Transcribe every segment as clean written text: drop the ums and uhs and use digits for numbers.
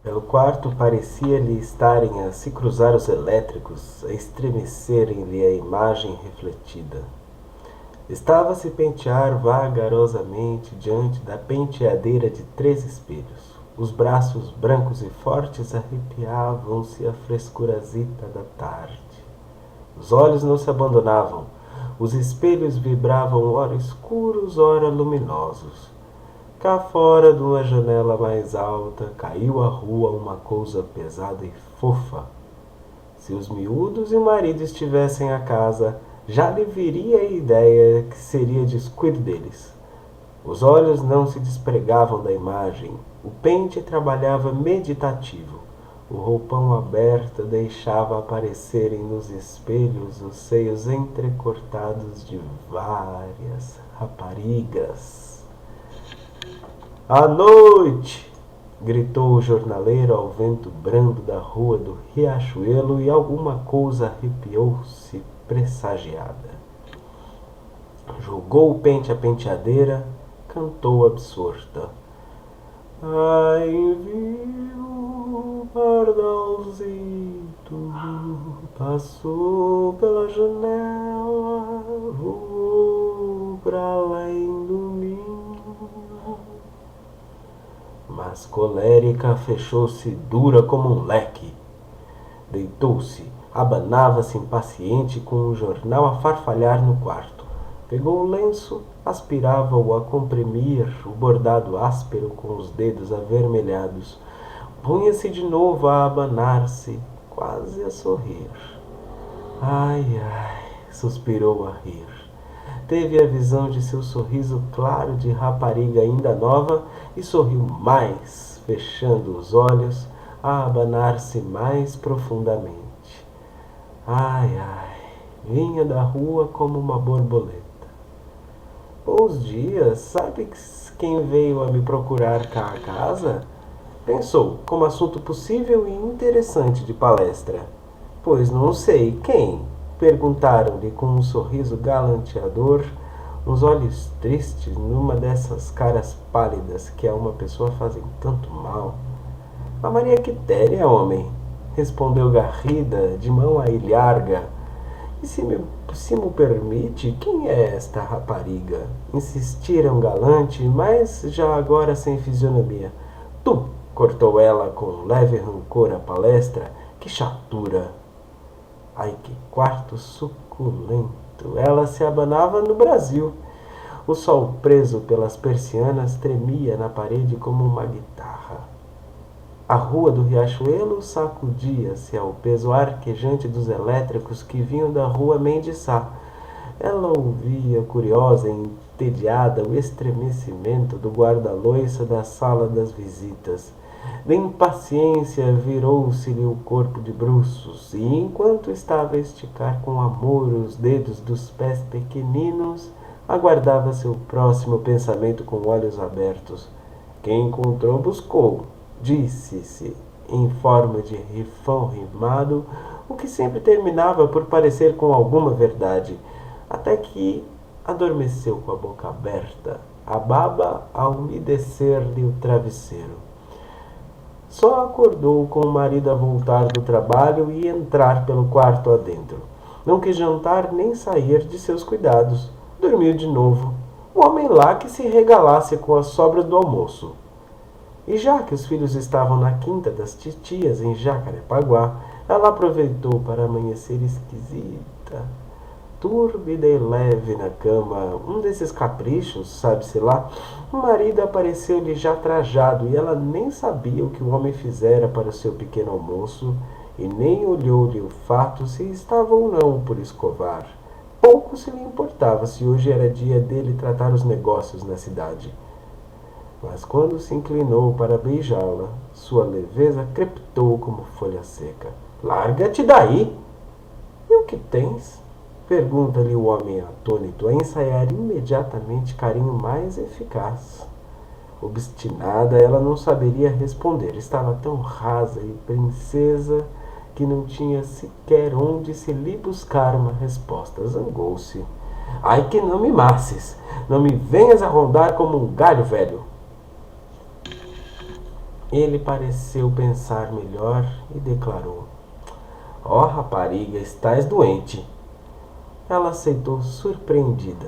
Pelo quarto parecia-lhe estarem a se cruzar os elétricos, a estremecerem-lhe a imagem refletida. Estava a se pentear vagarosamente diante da penteadeira de 3 espelhos. Os braços brancos e fortes arrepiavam-se à frescurazita da tarde. Os olhos não se abandonavam. Os espelhos vibravam ora escuros, ora luminosos. Cá fora de uma janela mais alta caiu à rua uma coisa pesada e fofa. Se os miúdos e o marido estivessem à casa, já lhe viria a ideia que seria descuido deles. Os olhos não se despregavam da imagem. O pente trabalhava meditativo. O roupão aberto deixava aparecerem nos espelhos os seios entrecortados de várias raparigas. À noite! Gritou o jornaleiro ao vento brando da rua do Riachuelo e alguma coisa arrepiou-se pressagiada. Jogou o pente à penteadeira, cantou absorta. Ai, viu, pardalzito, passou pela janela, voou pra além do ninho. Mas colérica fechou-se dura como um leque. Deitou-se, abanava-se impaciente com o jornal a farfalhar no quarto. Pegou o lenço, aspirava-o a comprimir o bordado áspero com os dedos avermelhados. Punha-se de novo a abanar-se, quase a sorrir. Ai, ai, suspirou a rir. Teve a visão de seu sorriso claro de rapariga ainda nova e sorriu mais, fechando os olhos, a abanar-se mais profundamente. Ai, ai, vinha da rua como uma borboleta. Bons dias, sabe quem veio a me procurar cá a casa? Pensou, como assunto possível e interessante de palestra. Pois não sei, quem? Perguntaram-lhe com um sorriso galanteador, uns olhos tristes numa dessas caras pálidas que a uma pessoa fazem tanto mal. A Maria Quitéria, homem, respondeu Garrida, de mão à ilharga. E se me permite, quem é esta rapariga? Insistira um galante, mas já agora sem fisionomia. Tu, cortou ela com leve rancor a palestra, que chatura! Ai, que quarto suculento! Ela se abanava no Brasil. O sol preso pelas persianas tremia na parede como uma guitarra. A rua do Riachuelo sacudia-se ao peso arquejante dos elétricos que vinham da rua Mendiçá. Ela ouvia, curiosa e entediada, o estremecimento do guarda-loiça da sala das visitas. De impaciência virou-se-lhe o corpo de bruços, e enquanto estava a esticar com amor os dedos dos pés pequeninos, aguardava seu próximo pensamento com olhos abertos. Quem encontrou, buscou. Disse-se, em forma de rifão rimado, o que sempre terminava por parecer com alguma verdade, até que adormeceu com a boca aberta, a baba a umedecer-lhe o travesseiro. Só acordou com o marido a voltar do trabalho e entrar pelo quarto adentro. Não quis jantar nem sair de seus cuidados. Dormiu de novo. O homem lá que se regalasse com a sobra do almoço. E já que os filhos estavam na quinta das titias, em Jacarepaguá, ela aproveitou para amanhecer esquisita, túrbida e leve na cama. Um desses caprichos, sabe-se lá, o marido apareceu-lhe já trajado e ela nem sabia o que o homem fizera para o seu pequeno almoço e nem olhou-lhe o fato se estava ou não por escovar. Pouco se lhe importava se hoje era dia dele tratar os negócios na cidade. Mas quando se inclinou para beijá-la, sua leveza crepitou como folha seca. Larga-te daí! E o que tens? Pergunta-lhe o homem atônito, a ensaiar imediatamente carinho mais eficaz. Obstinada, ela não saberia responder. Estava tão rasa e princesa que não tinha sequer onde se lhe buscar uma resposta. Zangou-se. Ai, que não me masses! Não me venhas a rondar como um galho velho! Ele pareceu pensar melhor e declarou: Ó, rapariga, estás doente. Ela aceitou surpreendida,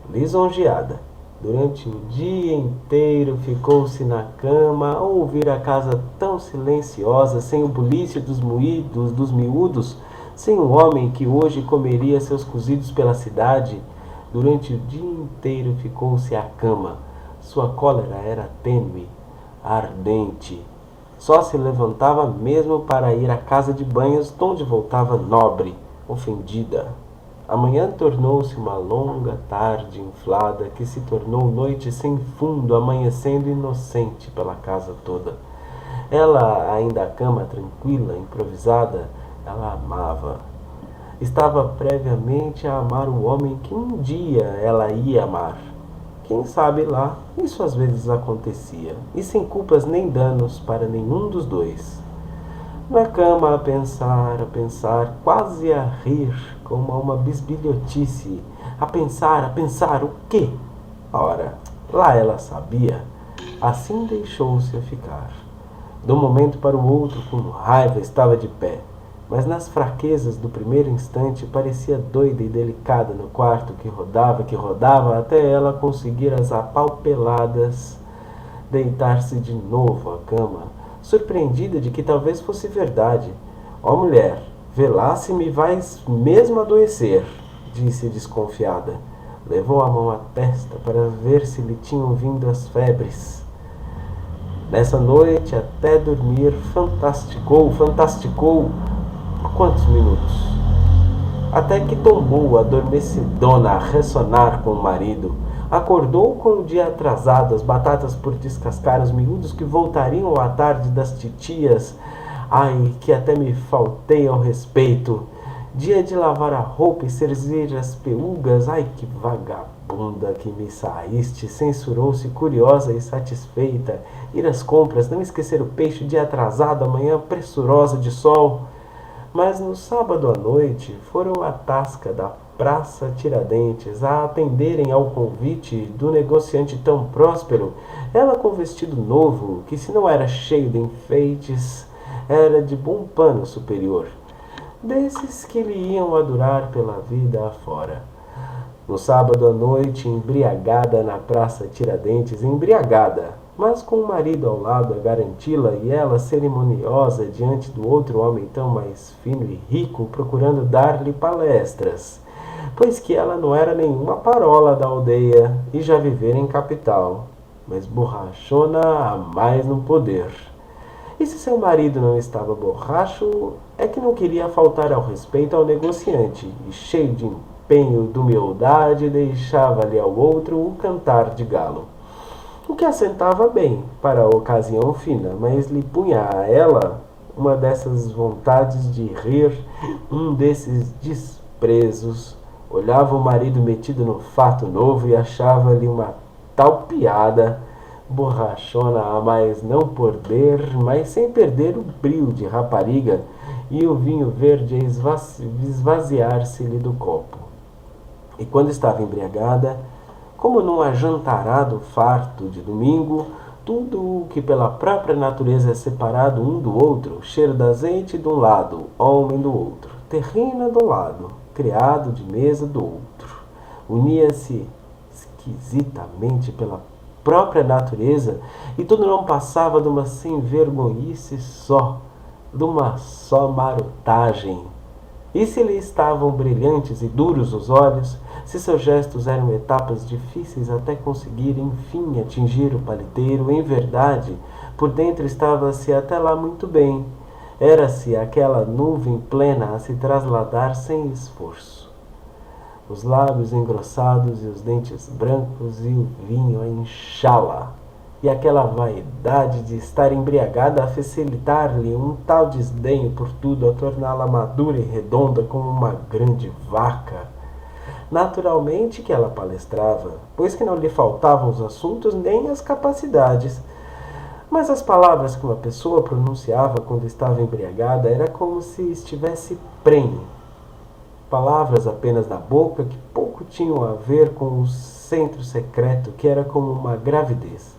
lisonjeada. Durante o dia inteiro ficou-se na cama a ouvir a casa tão silenciosa, sem o bulício dos moídos, dos miúdos, sem o homem que hoje comeria seus cozidos pela cidade. Durante o dia inteiro ficou-se à cama. Sua cólera era tênue, ardente. Só se levantava mesmo para ir à casa de banhos, donde voltava nobre, ofendida. A manhã tornou-se uma longa tarde inflada que se tornou noite sem fundo, amanhecendo inocente pela casa toda. Ela, ainda à cama, tranquila, improvisada, ela amava. Estava previamente a amar o homem que um dia ela ia amar. Quem sabe lá, isso às vezes acontecia, e sem culpas nem danos para nenhum dos dois. Na cama a pensar, quase a rir, como a uma bisbilhotice. A pensar, o quê? Ora, lá ela sabia. Assim deixou-se ficar. De um momento para o outro, com raiva, estava de pé. Mas nas fraquezas do primeiro instante parecia doida e delicada no quarto que rodava, até ela conseguir as apalpeladas deitar-se de novo à cama, surpreendida de que talvez fosse verdade. Ó mulher, vê lá se me vais mesmo adoecer, disse desconfiada. Levou a mão à testa para ver se lhe tinham vindo as febres. Nessa noite, até dormir, fantasticou por quantos minutos? Até que tombou adormecidona a ressonar com o marido. Acordou com o dia atrasado, as batatas por descascar, os miúdos que voltariam à tarde das titias. Ai, que até me faltei ao respeito. Dia de lavar a roupa e cerzir as peúgas. Ai, que vagabunda que me saíste, censurou-se curiosa e satisfeita. Ir às compras, não esquecer o peixe, dia atrasado, amanhã pressurosa de sol. Mas no sábado à noite foram à tasca da Praça Tiradentes a atenderem ao convite do negociante tão próspero, ela com vestido novo, que se não era cheio de enfeites, era de bom pano superior, desses que lhe iam a durar pela vida afora. No sábado à noite, embriagada na Praça Tiradentes, embriagada, mas com o marido ao lado a garanti-la e ela cerimoniosa diante do outro homem tão mais fino e rico, procurando dar-lhe palestras, pois que ela não era nenhuma parola da aldeia e já vivera em capital, mas borrachona a mais não poder. E se seu marido não estava borracho, é que não queria faltar ao respeito ao negociante, e cheio de empenho de humildade, deixava-lhe ao outro o cantar de galo. O que assentava bem para a ocasião fina, mas lhe punha a ela uma dessas vontades de rir, um desses desprezos. Olhava o marido metido no fato novo e achava-lhe uma tal piada, borrachona a mais não poder, mas sem perder o brio de rapariga, e o vinho verde a esvaziar-se-lhe do copo. E quando estava embriagada, como num ajantarado farto de domingo, tudo o que pela própria natureza é separado um do outro, cheiro de azeite de um lado, homem do outro, terrina do lado, criado de mesa do outro, unia-se esquisitamente pela própria natureza, e tudo não passava de uma sem-vergonhice só, de uma só marotagem. E se lhe estavam brilhantes e duros os olhos, se seus gestos eram etapas difíceis até conseguir, enfim, atingir o paliteiro, em verdade, por dentro estava-se até lá muito bem. Era-se aquela nuvem plena a se trasladar sem esforço. Os lábios engrossados e os dentes brancos e o vinho a inchá-la. E aquela vaidade de estar embriagada a facilitar-lhe um tal desdenho por tudo, a torná-la madura e redonda como uma grande vaca. Naturalmente que ela palestrava, pois que não lhe faltavam os assuntos nem as capacidades. Mas as palavras que uma pessoa pronunciava quando estava embriagada era como se estivesse prenhe. Palavras apenas da boca que pouco tinham a ver com o centro secreto, que era como uma gravidez.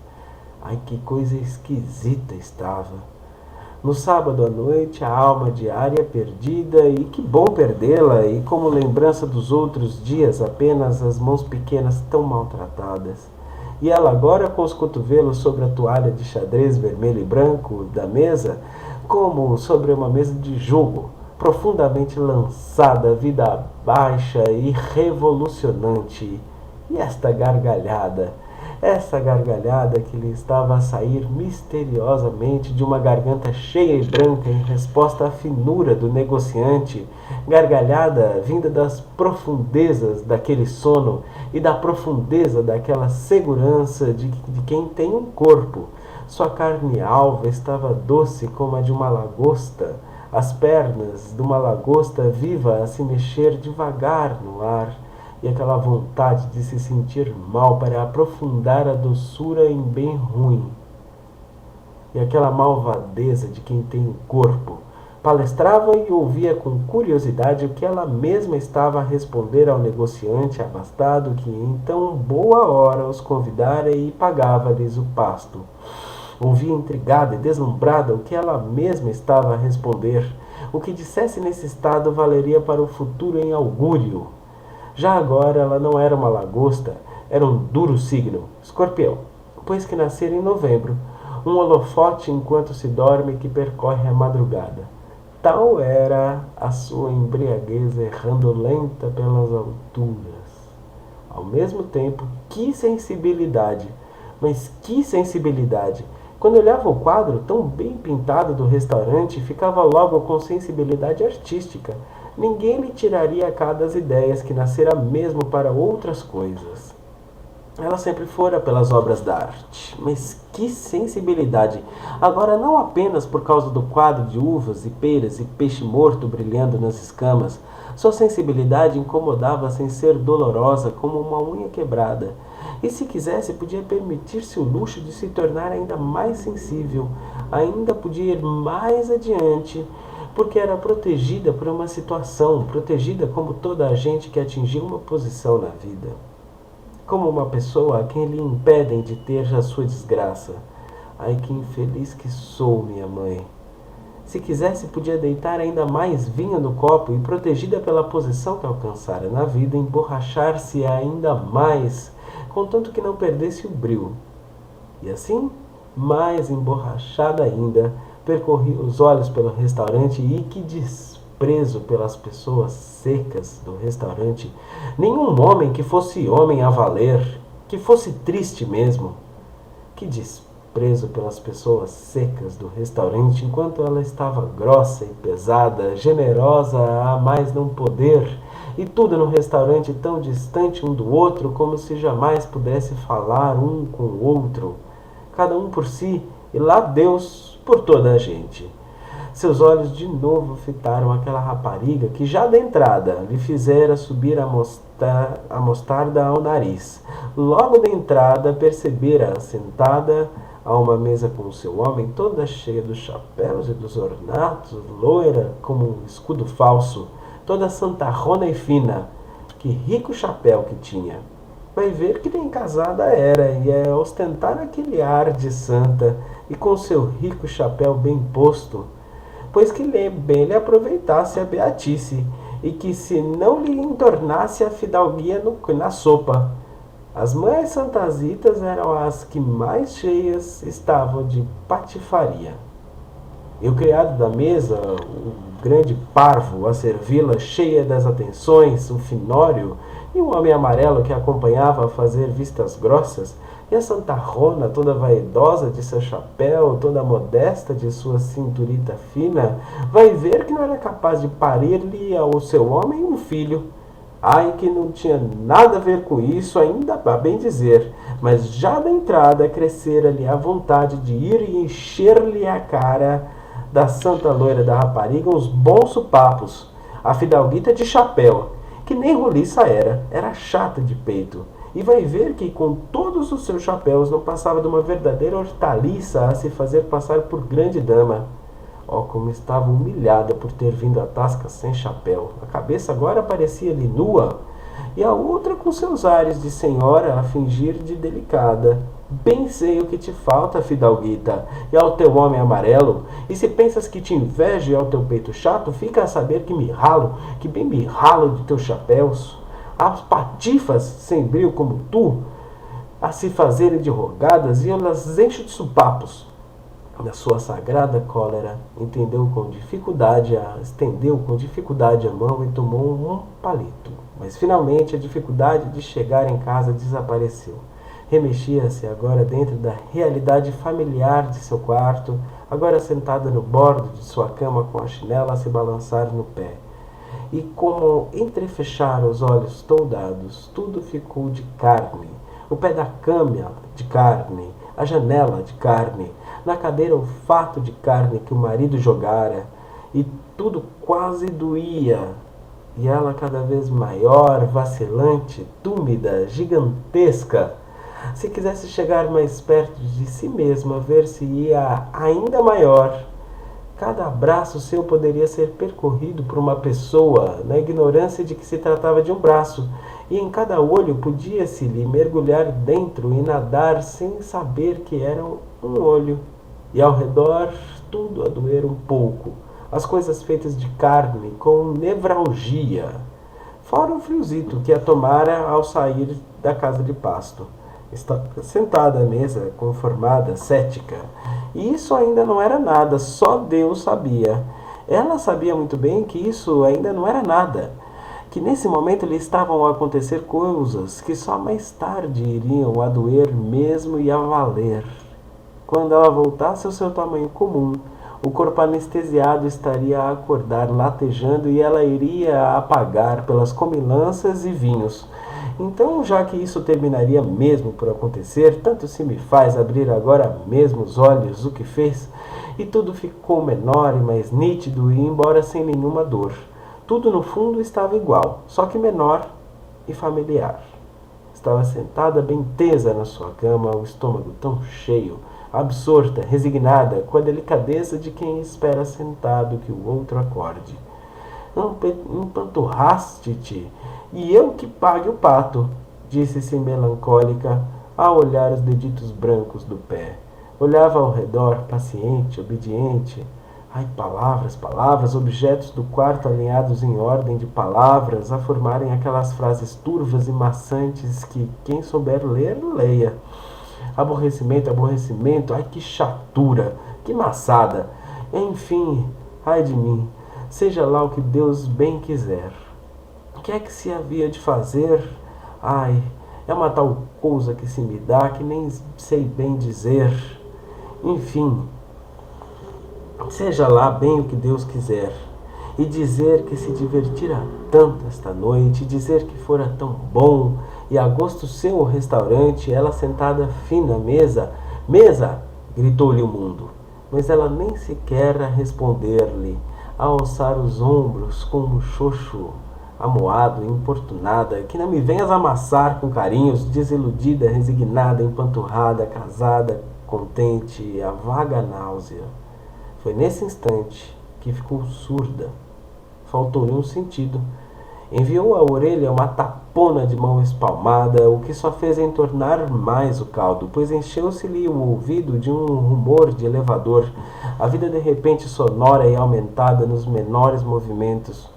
Ai, que coisa esquisita estava. No sábado à noite, a alma diária perdida, e que bom perdê-la, e como lembrança dos outros dias, apenas as mãos pequenas tão maltratadas. E ela agora com os cotovelos sobre a toalha de xadrez vermelho e branco da mesa, como sobre uma mesa de jogo, profundamente lançada, vida baixa e revolucionante. E essa gargalhada que lhe estava a sair misteriosamente de uma garganta cheia e branca em resposta à finura do negociante, gargalhada vinda das profundezas daquele sono e da profundeza daquela segurança de quem tem um corpo. Sua carne alva estava doce como a de uma lagosta, as pernas de uma lagosta viva a se mexer devagar no ar, e aquela vontade de se sentir mal para aprofundar a doçura em bem ruim. E aquela malvadeza de quem tem um corpo. Palestrava e ouvia com curiosidade o que ela mesma estava a responder ao negociante abastado que em tão boa hora os convidara e pagava-lhes o pasto. Ouvia intrigada e deslumbrada o que ela mesma estava a responder. O que dissesse nesse estado valeria para o futuro em augúrio. Já agora ela não era uma lagosta, era um duro signo, Escorpião, pois que nascera em novembro, um holofote enquanto se dorme que percorre a madrugada. Tal era a sua embriaguez errando lenta pelas alturas. Ao mesmo tempo, que sensibilidade! Mas que sensibilidade! Quando olhava o quadro tão bem pintado do restaurante, ficava logo com sensibilidade artística. Ninguém lhe tiraria cá das ideias que nascera mesmo para outras coisas. Ela sempre fora pelas obras da arte, mas que sensibilidade! Agora não apenas por causa do quadro de uvas e peras e peixe morto brilhando nas escamas. Sua sensibilidade incomodava sem ser dolorosa como uma unha quebrada. E se quisesse, podia permitir-se o luxo de se tornar ainda mais sensível. Ainda podia ir mais adiante, porque era protegida por uma situação, protegida como toda a gente que atingiu uma posição na vida. Como uma pessoa a quem lhe impedem de ter a sua desgraça. Ai, que infeliz que sou, minha mãe. Se quisesse, podia deitar ainda mais vinho no copo e, protegida pela posição que alcançara na vida, emborrachar-se ainda mais, contanto que não perdesse o brio. E assim, mais emborrachada ainda, percorria os olhos pelo restaurante e que desprezo pelas pessoas secas do restaurante. Nenhum homem que fosse homem a valer, que fosse triste mesmo. Que desprezo pelas pessoas secas do restaurante, enquanto ela estava grossa e pesada, generosa a mais não poder, e tudo no restaurante tão distante um do outro, como se jamais pudesse falar um com o outro, cada um por si, e lá Deus por toda a gente. Seus olhos de novo fitaram aquela rapariga que já da entrada lhe fizera subir a mostarda ao nariz. Logo da entrada percebera-a sentada a uma mesa com o seu homem, toda cheia dos chapéus e dos ornatos, loira como um escudo falso, toda santarrona e fina. Que rico chapéu que tinha! Vai ver que bem casada era, e é ostentar aquele ar de santa, e com seu rico chapéu bem posto, pois que bem lhe aproveitasse a beatice, e que se não lhe entornasse a fidalguia na sopa. As mães santazitas eram as que mais cheias estavam de patifaria. E o criado da mesa, o grande parvo a servi-la cheia das atenções, o finório, e um homem amarelo que a acompanhava a fazer vistas grossas, e a santarrona toda vaidosa de seu chapéu, toda modesta de sua cinturita fina, vai ver que não era capaz de parir-lhe ao seu homem um filho. Ai, que não tinha nada a ver com isso, ainda a bem dizer, mas já da entrada crescera-lhe a vontade de ir e encher-lhe a cara da santa loira da rapariga uns bons supapos. A fidalguita de chapéu, que nem roliça era chata de peito, e vai ver que com todos os seus chapéus não passava de uma verdadeira hortaliça a se fazer passar por grande dama. Oh, como estava humilhada por ter vindo à tasca sem chapéu. A cabeça agora parecia-lhe nua, e a outra com seus ares de senhora a fingir de delicada. Bem sei o que te falta, fidalguita, e ao teu homem amarelo. E se pensas que te invejo e ao teu peito chato, fica a saber que me ralo, que bem me ralo de teus chapéus. As patifas, sem brio como tu, a se fazerem de rogadas, e eu las encho de supapos. Na sua sagrada cólera, estendeu com dificuldade a mão e tomou um palito. Mas finalmente a dificuldade de chegar em casa desapareceu. Remexia-se agora dentro da realidade familiar de seu quarto, agora sentada no bordo de sua cama com a chinela a se balançar no pé. E como entrefechar os olhos toldados, tudo ficou de carne. O pé da cama de carne, a janela de carne, na cadeira o fato de carne que o marido jogara, e tudo quase doía. E ela cada vez maior, vacilante, túmida, gigantesca. Se quisesse chegar mais perto de si mesma, ver-se-ia ainda maior. Cada braço seu poderia ser percorrido por uma pessoa, na ignorância de que se tratava de um braço, e em cada olho podia-se-lhe mergulhar dentro e nadar sem saber que era um olho. E ao redor tudo a doer um pouco, as coisas feitas de carne com nevralgia, fora o friozito que a tomara ao sair da casa de pasto. Está sentada à mesa, conformada, cética. E isso ainda não era nada, só Deus sabia. Ela sabia muito bem que isso ainda não era nada, que nesse momento lhe estavam a acontecer coisas que só mais tarde iriam a doer mesmo e a valer. Quando ela voltasse ao seu tamanho comum, o corpo anestesiado estaria a acordar latejando e ela iria a apagar pelas comilanças e vinhos. Então, já que isso terminaria mesmo por acontecer, tanto se me faz abrir agora mesmo os olhos o que fez, e tudo ficou menor e mais nítido e embora sem nenhuma dor. Tudo no fundo estava igual, só que menor e familiar. Estava sentada bem tesa na sua cama, o estômago tão cheio, absorta, resignada, com a delicadeza de quem espera sentado que o outro acorde. Empanturraste-te, e eu que pague o pato, disse-se melancólica, a olhar os deditos brancos do pé. Olhava ao redor, paciente, obediente. Ai, palavras, palavras, objetos do quarto alinhados em ordem de palavras, a formarem aquelas frases turvas e maçantes que quem souber ler, leia. Aborrecimento, aborrecimento, ai que chatura, que maçada. Enfim, ai de mim, seja lá o que Deus bem quiser. O que é que se havia de fazer? Ai, é uma tal coisa que se me dá que nem sei bem dizer. Enfim, seja lá bem o que Deus quiser. E dizer que se divertira tanto esta noite, dizer que fora tão bom, e a gosto seu o restaurante, ela sentada fina à mesa. Mesa! Gritou-lhe o mundo. Mas ela nem sequer a responder-lhe, a alçar os ombros como xoxo, amoado, importunada, que não me venhas amassar com carinhos, desiludida, resignada, empanturrada, casada, contente, a vaga náusea. Foi nesse instante que ficou surda. Faltou-lhe um sentido. Enviou à orelha uma tapona de mão espalmada, o que só fez entornar mais o caldo, pois encheu-se-lhe o ouvido de um rumor de elevador, a vida de repente sonora e aumentada nos menores movimentos.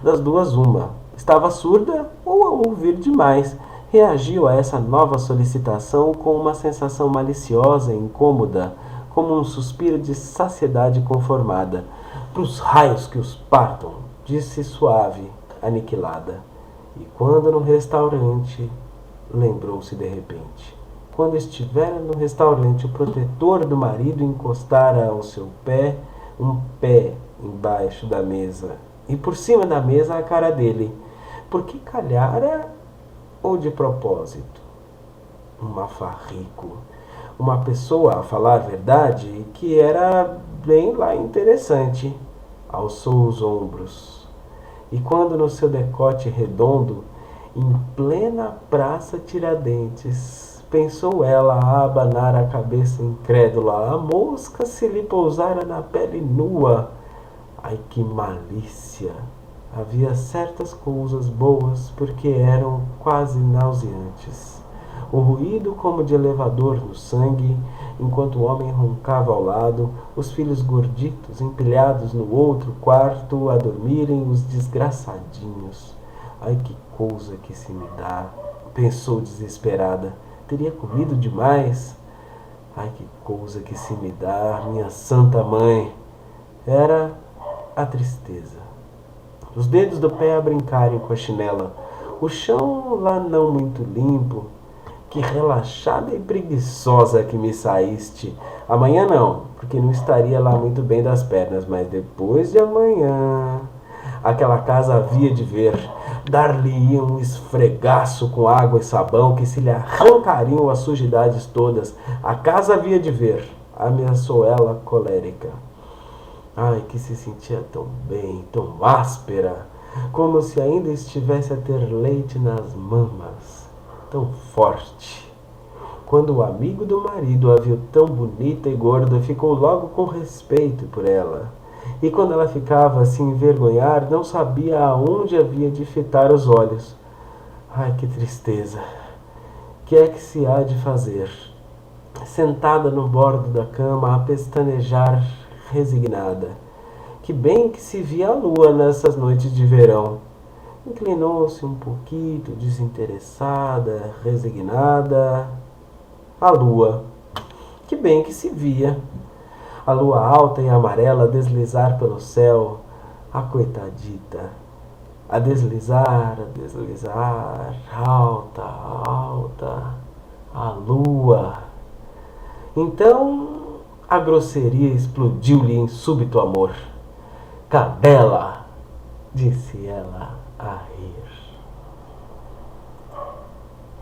Das duas uma, estava surda ou a ouvir demais. Reagiu a essa nova solicitação com uma sensação maliciosa e incômoda, como um suspiro de saciedade conformada. Pros raios que os partam, disse suave, aniquilada. E quando no restaurante, lembrou-se de repente. Quando estivera no restaurante, o protetor do marido encostara ao seu pé um pé embaixo da mesa, e por cima da mesa a cara dele. Por que calhara ou de propósito? Um mafarrico. Uma pessoa, a falar a verdade, que era bem lá interessante. Alçou os ombros. E quando no seu decote redondo, em plena praça Tiradentes, pensou ela a abanar a cabeça incrédula, a mosca se lhe pousara na pele nua. Ai, que malícia! Havia certas coisas boas porque eram quase nauseantes. O ruído como de elevador no sangue, enquanto o homem roncava ao lado, os filhos gorditos empilhados no outro quarto a dormirem, os desgraçadinhos. Ai, que coisa que se me dá, pensou desesperada. Teria comido demais? Ai, que coisa que se me dá, minha santa mãe. Era a tristeza. Os dedos do pé a brincarem com a chinela. O chão lá não muito limpo. Que relaxada e preguiçosa que me saíste. Amanhã não, porque não estaria lá muito bem das pernas, mas depois de amanhã... Aquela casa havia de ver. Dar-lhe-ia um esfregaço com água e sabão que se lhe arrancariam as sujidades todas. A casa havia de ver, ameaçou ela colérica. Ai, que se sentia tão bem, tão áspera, como se ainda estivesse a ter leite nas mamas, tão forte. Quando o amigo do marido a viu tão bonita e gorda, ficou logo com respeito por ela. E quando ela ficava a se envergonhar, não sabia aonde havia de fitar os olhos. Ai, que tristeza! Que é que se há de fazer? Sentada no bordo da cama, a pestanejar, resignada. Que bem que se via a lua nessas noites de verão. Inclinou-se um pouquinho, desinteressada, resignada. A lua. Que bem que se via. A lua alta e amarela a deslizar pelo céu. A coitadita. A deslizar, alta, alta. A lua. Então a grosseria explodiu-lhe em súbito amor. Cadela, disse ela a rir.